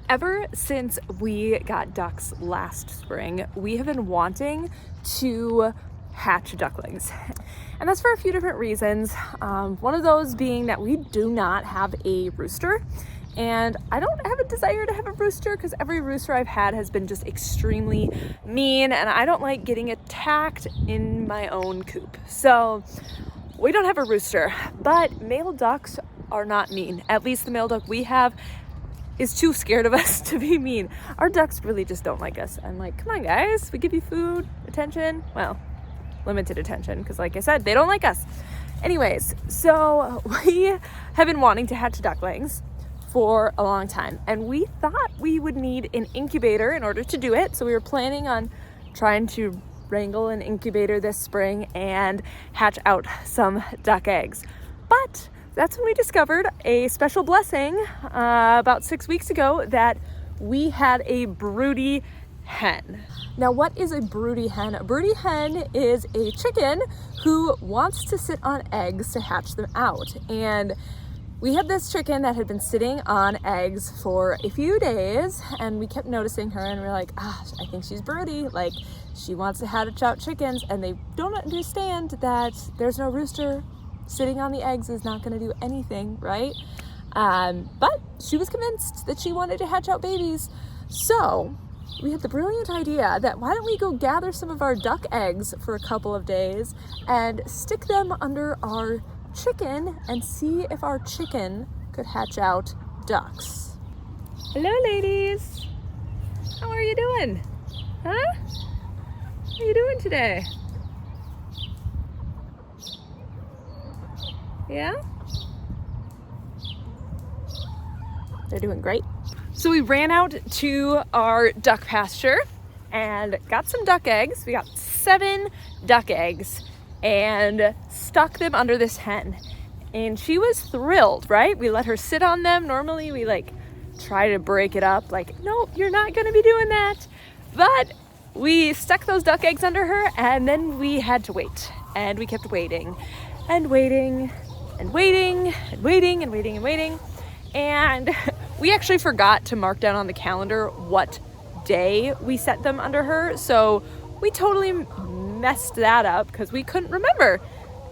Ever since we got ducks last spring, we have been wanting to hatch ducklings. And that's for a few different reasons. One of those being that we do not have a rooster. And I don't have a desire to have a rooster because every rooster I've had has been just extremely mean, and I don't like getting attacked in my own coop. So we don't have a rooster, but male ducks are not mean. At least the male duck we have is too scared of us to be mean. Our ducks really just don't like us. I'm like, come on guys, we give you food, attention. Well, limited attention, because like I said, they don't like us. Anyways, so we have been wanting to hatch ducklings for a long time, and we thought we would need an incubator in order to do it. So we were planning on trying to wrangle an incubator this spring and hatch out some duck eggs. But that's when we discovered a special blessing about 6 weeks ago that we had a broody hen. Now, what is a broody hen? A broody hen is a chicken who wants to sit on eggs to hatch them out. And we had this chicken that had been sitting on eggs for a few days, and we kept noticing her, and we're like, I think she's broody. Like, she wants to hatch out chickens, and they don't understand that there's no rooster. Sitting on the eggs is not going to do anything, right? But she was convinced that she wanted to hatch out babies. So we had the brilliant idea that why don't we go gather some of our duck eggs for a couple of days and stick them under our chicken and see if our chicken could hatch out ducks. Hello, ladies. How are you doing? Huh? How are you doing today? Yeah? They're doing great. So we ran out to our duck pasture and got some duck eggs. We got 7 duck eggs and stuck them under this hen. And she was thrilled, right? We let her sit on them. Normally we try to break it up. No, you're not gonna be doing that. But we stuck those duck eggs under her, and then we had to wait. And we kept waiting and waiting and waiting and waiting and waiting and waiting. And we actually forgot to mark down on the calendar what day we set them under her. So we totally messed that up because we couldn't remember.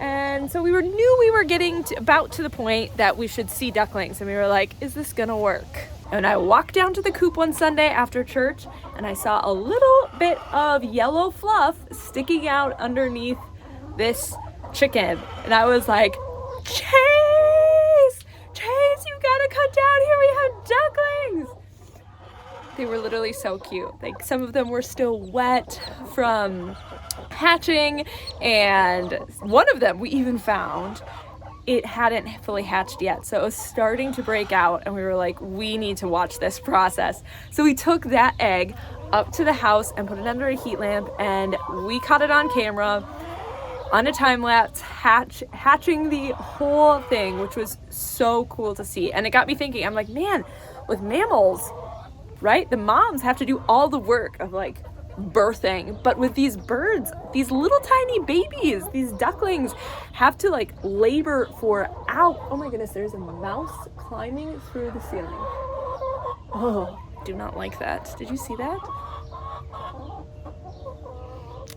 And so knew we were getting about to the point that we should see ducklings. And we were like, is this gonna work? And I walked down to the coop one Sunday after church, and I saw a little bit of yellow fluff sticking out underneath this chicken. And I was like, Chase, you gotta come down here. We have ducklings. They were literally so cute. Some of them were still wet from hatching, and one of them we even found, it hadn't fully hatched yet. So it was starting to break out, and we were like, we need to watch this process. So we took that egg up to the house and put it under a heat lamp, and we caught it on camera on a time lapse, hatching the whole thing, which was so cool to see. And it got me thinking, I'm like, man, with mammals, right? The moms have to do all the work of birthing, but with these birds, these little tiny babies, these ducklings have to labor for oh my goodness, there's a mouse climbing through the ceiling. Oh, do not like that. Did you see that?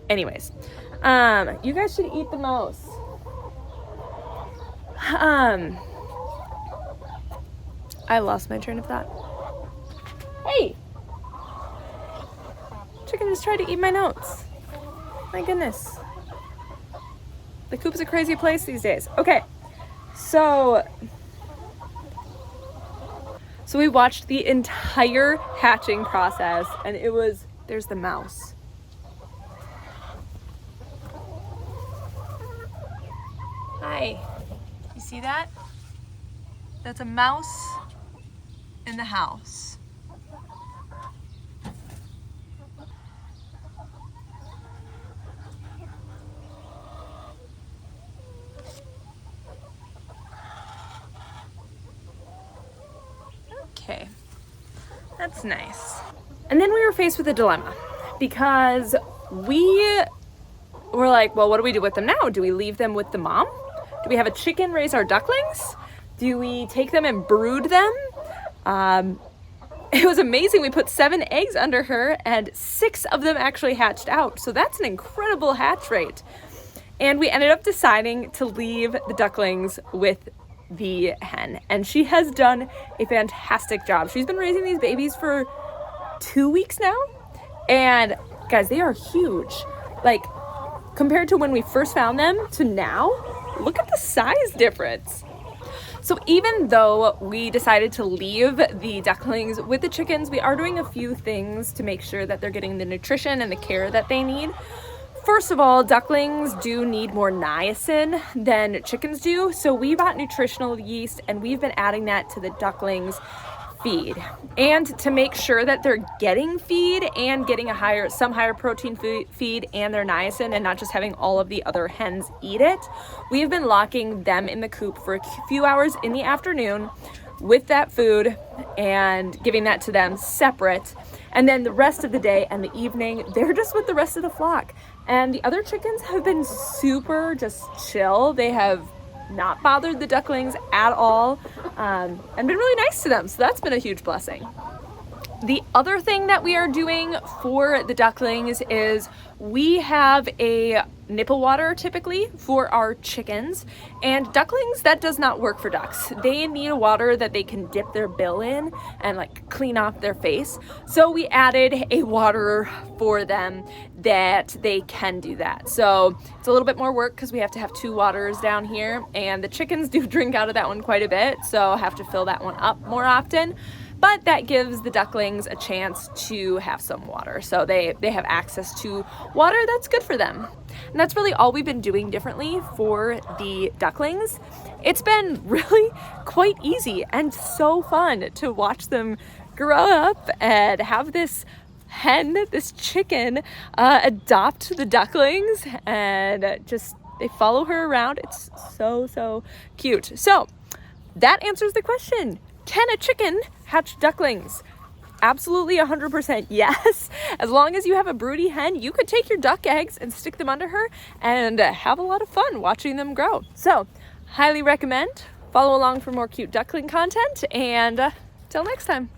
Anyways, you guys should eat the mouse. I lost my train of thought. Hey! Chicken just tried to eat my notes. My goodness. The coop's a crazy place these days. Okay, so we watched the entire hatching process, and there's the mouse. Hi, you see that? That's a mouse in the house. Okay, that's nice. And then we were faced with a dilemma because we were like, well, what do we do with them now? Do we leave them with the mom? Do we have a chicken raise our ducklings? Do we take them and brood them? it was amazing. We put 7 eggs under her and 6 of them actually hatched out. So that's an incredible hatch rate. And we ended up deciding to leave the ducklings with the hen. And she has done a fantastic job. She's been raising these babies for 2 weeks now. And guys, they are huge. Like, compared to when we first found them to now, look at the size difference. So even though we decided to leave the ducklings with the chickens, we are doing a few things to make sure that they're getting the nutrition and the care that they need. First of all, ducklings do need more niacin than chickens do. So we bought nutritional yeast and we've been adding that to the ducklings feed. And to make sure that they're getting feed and getting some higher protein feed and their niacin and not just having all of the other hens eat it, we've been locking them in the coop for a few hours in the afternoon with that food and giving that to them separate. And then the rest of the day and the evening, they're just with the rest of the flock. And the other chickens have been super just chill. They have not bothered the ducklings at all, and been really nice to them. So that's been a huge blessing. The other thing that we are doing for the ducklings is we have a nipple water typically for our chickens, and ducklings, that does not work for ducks. They need a water that they can dip their bill in and like clean off their face. So we added a water for them that they can do that. So it's a little bit more work because we have to have 2 waters down here, and the chickens do drink out of that one quite a bit, so I have to fill that one up more often. But that gives the ducklings a chance to have some water. So they have access to water that's good for them. And that's really all we've been doing differently for the ducklings. It's been really quite easy and so fun to watch them grow up and have this hen, this chicken, adopt the ducklings, and just they follow her around. It's so cute. So that answers the question. Can a chicken hatch ducklings? Absolutely 100% yes. As long as you have a broody hen, you could take your duck eggs and stick them under her and have a lot of fun watching them grow. So highly recommend. Follow along for more cute duckling content, and till next time.